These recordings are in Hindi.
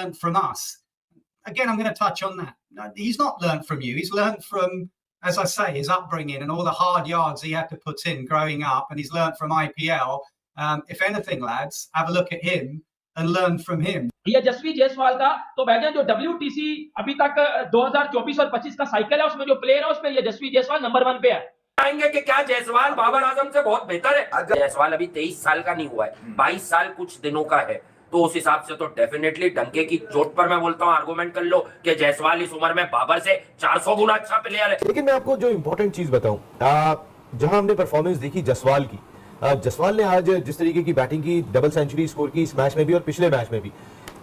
learned from us. Again, I'm going to touch on that. No, he's not learned from you. He's learned from, as I say, his upbringing and all the hard yards he had to put in growing up, and he's learned from IPL. If anything, lads, have a look at him and learn from him. ये जसवी जायसवाल का तो भाईजान जो WTC अभी तक 2024 और 25 का साइकिल है उसमें जो प्लेयर है उसमें ये जसवी जायसवाल नंबर 1 पे है। आएंगे कि क्या जायसवाल बाबर आजम से बहुत बेहतर है? जायसवाल अभी 23 साल का नहीं हुआ है, 22 साल कुछ दिनों का है, तो उस हिसाब से तो डेफिनेटली डंके की चोट पर मैं बोलता हूँ, आर्गुमेंट कर लो कि जायसवाल इस उम्र में बाबर से 400 गुना अच्छा प्लेयर है। लेकिन मैं आपको जो इंपॉर्टेंट चीज बताऊं, जहां हमने परफॉर्मेंस देखी जायसवाल की, जायसवाल ने आज जिस तरीके की बैटिंग की, डबल सेंचुरी स्कोर की इस मैच में भी और पिछले मैच में भी,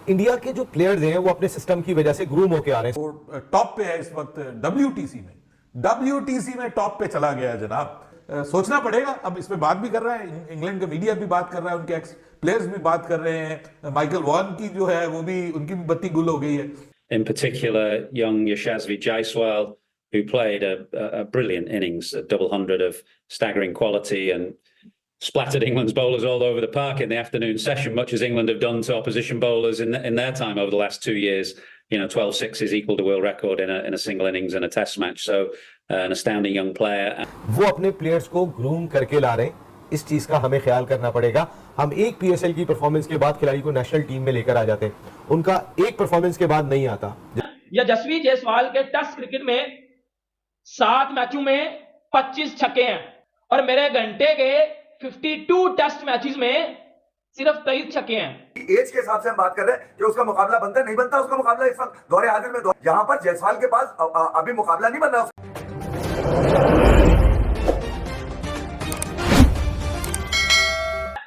इंडिया के जो प्लेयर्स हैं वो अपने सिस्टम की वजह से ग्रूम होके आ रहे हैं। वो टॉप पे है इस वक्त WTC में टॉप पे चला गया जनाब। सोचना पड़ेगा, अब इसमें बात भी कर रहा है, इंग्लैंड का मीडिया भी बात कर रहा है, उनके एक्स प्लेयर्स भी बात कर रहे हैं, माइकल वॉन की जो है वो भी, उनकी भी बत्ती गुल हो गई है। In particular, young Yashasvi Jaiswal, who played a brilliant innings, a double hundred of staggering quality and splattered England's bowlers all over the park in the afternoon session, much as England have done to opposition bowlers in their time over the last 2 years. 12 sixes equal the world record in a single innings in a test match. So an astounding young player. वो अपने प्लेयर्स को ग्रूम करके ला रहे हैं, इस चीज का हमें ख्याल करना पड़ेगा। हम एक PSL की परफॉर्मेंस के बाद खिलाड़ी को नेशनल टीम में लेकर आ जाते हैं, उनका एक परफॉर्मेंस के बाद नहीं आता। यह जसवी जायसवाल के टेस्ट क्रिकेट में 7 मैचों में 25 छक्के हैं और मेरे घंटे के 52 टेस्ट मैचेस में सिर्फ 23 छक्के हैं। एज के हिसाब से हम बात कर रहे हैं कि उसका मुकाबला बनता है, नहीं बनता उसका मुकाबला इस वक्त दौरे हाजिर में। यहाँ पर जायसवाल के पास अभी मुकाबला नहीं बन रहा।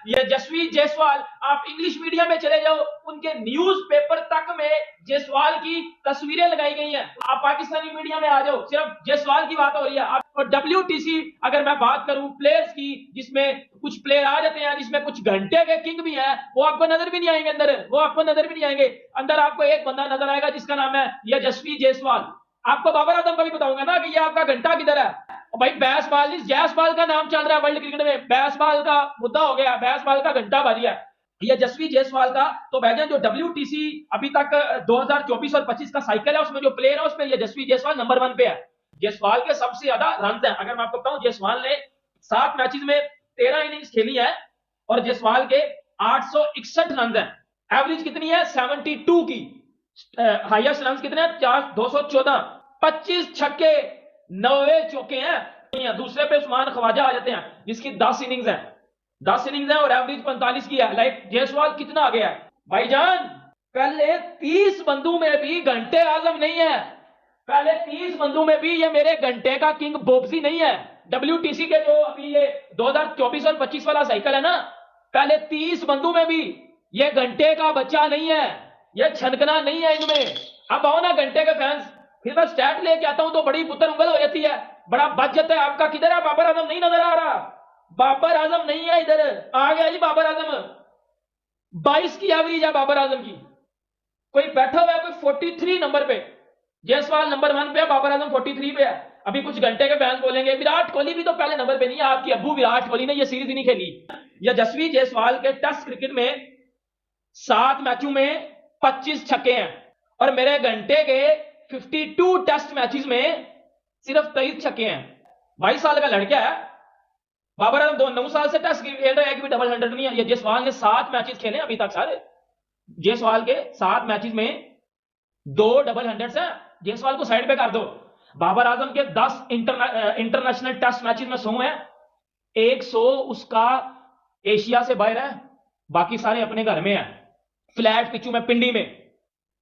ये जसवी जायसवाल, आप इंग्लिश मीडिया में चले जाओ, उनके न्यूज़पेपर तक में जायसवाल की तस्वीरें लगाई गई हैं। आप पाकिस्तानी मीडिया में आ जाओ, सिर्फ जायसवाल की बात हो रही है। और WTC अगर मैं बात करूं प्लेयर्स की, जिसमें कुछ प्लेयर आ जाते हैं जिसमें कुछ घंटे के किंग भी हैं, वो आपको नजर भी नहीं आएंगे अंदर, वो आपको नजर भी नहीं आएंगे। अंदर आपको एक बंदा नजर आएगा जिसका नाम है ये जसवी जायसवाल। आपको बाबर आजम का भी बताऊंगा ना कि ये आपका घंटा किधर है। भाई बैसबॉल, इस जायसवाल का नाम चल रहा है वर्ल्ड क्रिकेट में, बैसबॉल का मुद्दा हो गया, बैसबॉल का घंटा बज गया। ये जसवी जायसवाल का तो भाईजान जो WTC अभी तक 2024 और 25 का साइकिल है उसमें जो प्लेयर है उसमें ये जसवी जायसवाल नंबर 1 पे है। जायसवाल के सबसे ज्यादा रन हैं, अगर मैं आपको बताऊं, जायसवाल ने 7 मैचेस में 13 इनिंग्स खेली है और जायसवाल के 861 रन हैं। एवरेज कितनी है? 72 की। हाईएस्ट रन कितने हैं? 214। 25 छक्के, 90 चौके हैं। दूसरे पे उस्मान ख्वाजा आ जाते हैं जिसकी 10 इनिंग्स हैं, 10 इनिंग्स हैं और एवरेज 45 की है। लाइक जायसवाल कितना आ गया है भाईजान? पहले 30 बंदों में भी घंटे आजम नहीं है, पहले 30 बंदों में भी ये मेरे घंटे का किंग बोब्सी नहीं है। WTC के जो अभी ये 2024 और 25 वाला साइकिल है ना, पहले 30 बंदों में भी ये घंटे का बच्चा नहीं है, ये छनकना नहीं है इनमें। अब आओ ना घंटे के फैंस, फिर मैं स्टैट लेके आता हूं तो बड़ी पुत्र उंगल हो जाती है, बड़ा बचत है आपका। किधर है बाबर आजम? नहीं नजर आ रहा, बाबर आजम नहीं है इधर। आ गया जी बाबर आजम, 22 की एवरेज है बाबर आजम की। कोई बैठा हुआ है कोई 43 नंबर पे, जायसवाल नंबर 1 पे है, बाबर आजम 43 पे है। अभी कुछ घंटे के फैंस बोलेंगे विराट कोहली भी तो पहले नंबर पे नहीं है, आपकी अब्बू विराट कोहली ने ये सीरीज ही नहीं खेली। यह जसवी जायसवाल के टेस्ट क्रिकेट में 7 मैचों में 25 छक्के हैं और मेरे घंटे के 52 टेस्ट मैचेस में सिर्फ 23 छक्के हैं। 22 साल का लड़का है, बाबर आजम 9 साल से टेस्ट खेल रहा है, एक भी डबल 100 नहीं है। ये जायसवाल ने 7 मैचेस खेले अभी तक सारे, जायसवाल के 7 मैचेस में 2 डबल 100 हैं। जायसवाल को साइड पे कर दो। बाबर आजम के 10 इंटरनेशनल टेस्ट मैचेस में 100 हैं, 100 उसका एशिया से बाहर है, बाकी सारे अपने घर में हैं, फ्लैट पिचू में, पिंडी में।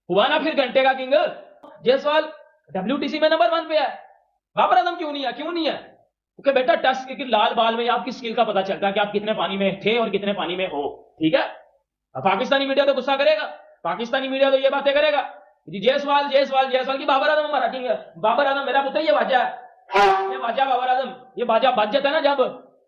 हुआ ना फिर घंटे का किंग? जायसवाल WTC में नंबर 1 पे है, बाबर आजम क्यों नहीं है? क्यों नहीं है? क्योंकि बेटा टेस्ट क्रिकेट लाल बॉल में आपकी स्किल का पता चलता है कि आप कितने पानी में थे और कितने पानी में हो, ठीक है। अब पाकिस्तानी मीडिया तो गुस्सा करेगा, पाकिस्तानी मीडिया तो ये बातें करेगा जी जायसवाल जायसवाल जायसवाल की बाबर आजम हमारा किंग है। बाबर आजम मेरा पुत्र, ये बाजा है, ये बाजा बाबर आजम, ये बाजा बज जाता है ना जब,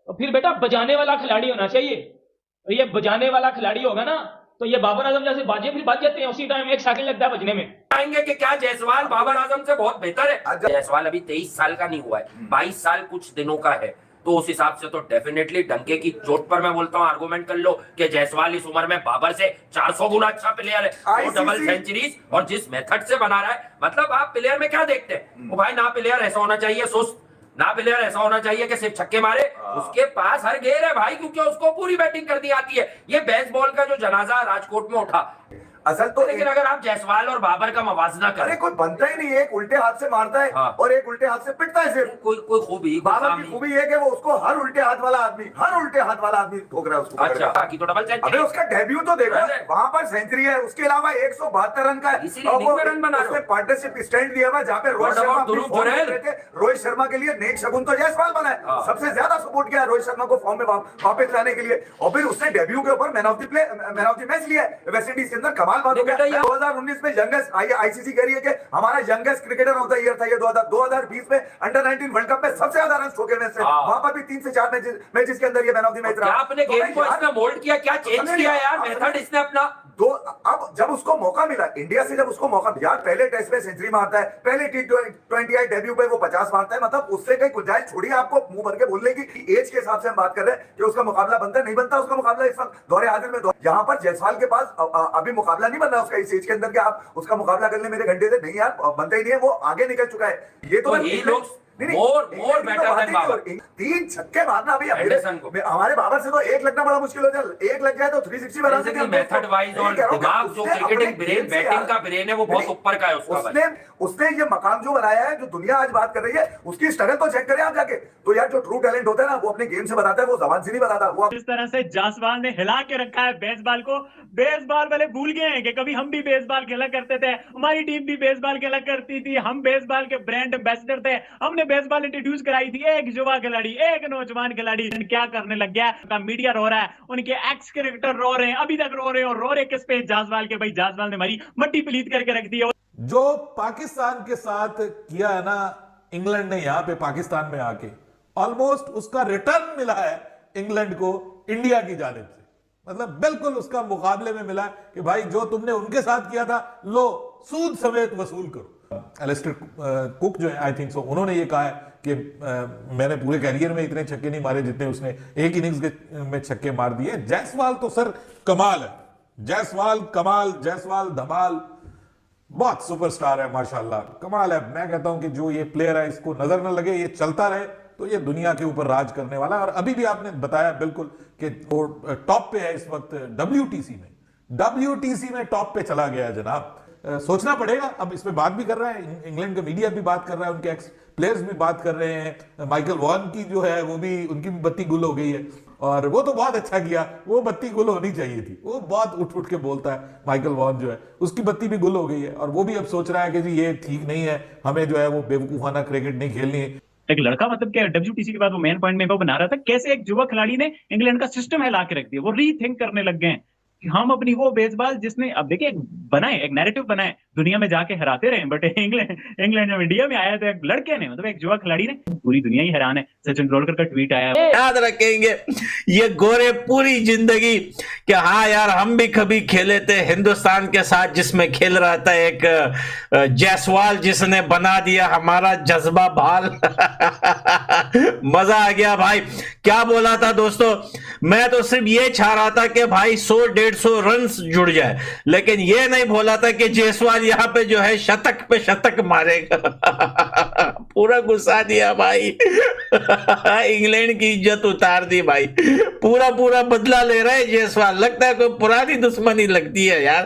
तो फिर बेटा बजाने वाला खिलाड़ी होना चाहिए। तो ये बजाने वाला खिलाड़ी होगा ना तो ये बाबर आजम जैसे बाजे फिर बज जाते हैं, उसी टाइम 1 सेकंड लगता है बजने में। आएंगे कि क्या जायसवाल बाबर आजम से बहुत बेहतर है? जायसवाल अभी 23 साल का नहीं हुआ है, 22 साल कुछ दिनों का है, तो उस हिसाब से तो डेफिनेटली डंके की चोट पर मैं बोलता हूँ आर्गुमेंट कर लो कि जायसवाल इस उम्र में बाबर से 400 गुना अच्छा प्लेयर है, वो डबल सेंचुरीज और जिस मेथड से बना रहा है, मतलब आप प्लेयर में क्या देखते हैं? वो भाई ना प्लेयर ऐसा होना चाहिए सुस्त, ना प्लेयर ऐसा होना चाहिए कि सिर्फ छक्के मारे, उसके पास हर गेर है भाई, क्योंकि उसको पूरी बैटिंग करनी आती है। ये बेसबॉल का जो जनाजा राजकोट में उठा, असल तो लेकिन अगर आप जायसवाल और बाबर का मवाजना अरे करें, कोई बनता ही नहीं है, एक उल्टे हाथ से मारता है हाँ। और एक उल्टे हाथ से पिटता है सिर्फ। कोई खूबी बाबर की खूबी है कि वो उसको हर उल्टे हाथ वाला आदमी ठोक रहा है उसको। अच्छा, बाकी तो डबल अबे सेंचुरी, उसका डेब्यू तो देखो, अरे। वहां पर सेंचुरी है, उसके अलावा 172 रन का है। इसीलिए और वो इतने रन बना रहे हो। उसने पार्टनरशिप स्टैंड दिया हुआ जहां पे रोहित What शर्मा about अपनी ध्रुव फॉर्म में जुरैल? थे। रोहित शर्मा के लिए नेक शगुन तो जायसवाल बना है, हाँ। सबसे ज्यादा सपोर्ट किया है रोहित शर्मा को फॉर्म में वापस लाने के लिए। और फिर उसने डेब्यू के ऊपर मैन ऑफ द मैच लिया है वेस्ट इंडीज के अंदर। कमाल बात हो बेटा गया। 2019 में यंगेस्ट आईसीसी कह रही है कि हमारा youngest cricketer of the year था ये 2020 में अंडर 19 वर्ल्ड कप में सबसे ज्यादा रन ठोके में से। हाँ। वहां पर भी 3 से 4 मैचेस के अंदर ये मैन ऑफ द मैच क्या रहा। आपने तो गेम भाई को यार, इसमें मोल्ड किया, क्या चेंज समझ किया नहीं, यार, आप मेथड इसने अपना। तो अब जब उसको मौका मिला इंडिया से, जब उसको मौका यार, पहले टेस्ट में सेंचुरी मारता है, पहले T20 डेब्यू पे वो 50 मारता है, मतलब उससे कहीं गुंजाइश छोड़िए आपको मुंह भर के बोलने की। एज के हिसाब से हम बात कर रहे हैं कि उसका मुकाबला बनता है, नहीं बनता उसका मुकाबला इस वक्त दौरे हाजिर में। यहाँ पर जायसवाल के पास अभी मुकाबला नहीं बन रहा उसका इस एज के अंदर कि आप उसका मुकाबला कर ले मेरे घंटे से, नहीं यार, बनता ही नहीं है, वो आगे निकल चुका है। ये तो he looks more better than Babar. 3 छक्के मारना अभी एंडरसन को। हमारे बाबर से तो एक लगना बड़ा मुश्किल हो जाए, एक लग जाए तो 360 बना सकते हैं। मेथड वाइज और दिमाग जो क्रिकेटिंग ब्रेन, बैटिंग का ब्रेन है वो बहुत ऊपर का है उसका। उसने ये मकाम जो बनाया है, जो दुनिया आज बात कर रही है, उसकी स्ट्रगल तो चेक करें आप जाके। तो यार जो ट्रू टैलेंट होता है ना, वो अपने गेम से बताता है, वो जबान से नहीं बताता। वो जिस तरह से जायसवाल ने हिला के रखा है बेसबॉल को, बेसबॉल वाले भूल गए हैं कि कभी हम भी बेसबॉल खेला करते थे, हमारी टीम भी बेसबॉल खेला करती थी, हम बेसबॉल के ब्रांड एम्बेसडर थे, हमने बेसबॉल इंट्रोड्यूस कराई थी। एक युवा खिलाड़ी, एक नौजवान खिलाड़ी क्या करने लग गया है, मीडिया रो रहा है, उनके एक्स क्रिकेटर रो रहे हैं, अभी तक रो रहे हैं, और रो रहे किस पे? जायसवाल के। भाई जायसवाल ने हमारी मट्टी पलीत करके रख दी है। जो पाकिस्तान के साथ किया है ना इंग्लैंड ने यहां पे पाकिस्तान में आके, ऑलमोस्ट उसका रिटर्न मिला है इंग्लैंड को इंडिया की जानिब से। मतलब बिल्कुल उसका मुकाबले में मिला कि भाई जो तुमने उनके साथ किया था, लो सूद समेत वसूल करो। एलिस्टर कुक जो है, आई थिंक सो, उन्होंने ये कहा है कि मैंने पूरे कैरियर में इतने छक्के नहीं मारे जितने उसने एक इनिंग्स में छक्के मार दिए। जायसवाल तो सर कमाल है, जायसवाल कमाल, जायसवाल धमाल, बहुत सुपरस्टार है माशाल्लाह, कमाल है। मैं कहता हूं कि जो ये प्लेयर है, इसको नजर न लगे, ये चलता रहे तो ये दुनिया के ऊपर राज करने वाला है। और अभी भी आपने बताया बिल्कुल कि वो टॉप पे है इस वक्त WTC में टॉप पे चला गया है जनाब। सोचना पड़ेगा, अब इस पे बात भी कर रहा है, इंग्लैंड का मीडिया भी बात कर रहा है, उनके एक्स प्लेयर्स भी बात कर रहे हैं। माइकल वॉन की जो है वो भी, उनकी भी बत्ती गुल हो गई है, और वो तो बहुत अच्छा किया, वो बत्ती गुल होनी चाहिए थी। वो बहुत उठ के बोलता है माइकल वॉन जो है, उसकी बत्ती भी गुल हो गई है, और वो भी अब सोच रहा है कि जी ये ठीक नहीं है, हमें जो है वो बेवकूफाना क्रिकेट नहीं खेलनी है। एक लड़का, मतलब क्या WTC के बाद वो मेन पॉइंट में वो बना रहा था, कैसे एक युवा खिलाड़ी ने इंग्लैंड का सिस्टम हिला के रख दिया। वो रीथिंक करने लग गए हैं कि हम अपनी वो बेसबॉल जिसने, अब देखिए, बनाए एक नैरेटिव बनाए, दुनिया में जाके हराते रहे, बट इंग्लैंड में इंडिया में आया तो एक लड़के ने, मतलब एक युवा खिलाड़ी ने, पूरी दुनिया ही हैरान है। सचिन तेंदुलकर का ट्वीट आया, याद रखेंगे ये गोरे पूरी जिंदगी कि हाँ यार हम भी कभी खेले थे हिंदुस्तान के साथ, जिसमें खेल रहा था एक जायसवाल, जिसने बना दिया हमारा जज्बा भाल। मजा आ गया भाई। क्या बोला था दोस्तों, मैं तो सिर्फ ये चाह रहा था कि भाई 100-150 रन जुड़ जाए, लेकिन ये नहीं बोला था कि जायसवाल यहाँ पे जो है शतक पे शतक मारेगा। पूरा गुस्सा दिया भाई। इंग्लैंड की इज्जत उतार दी भाई, पूरा बदला ले रहा है जायसवाल। लगता है कोई पुरानी दुश्मनी लगती है यार।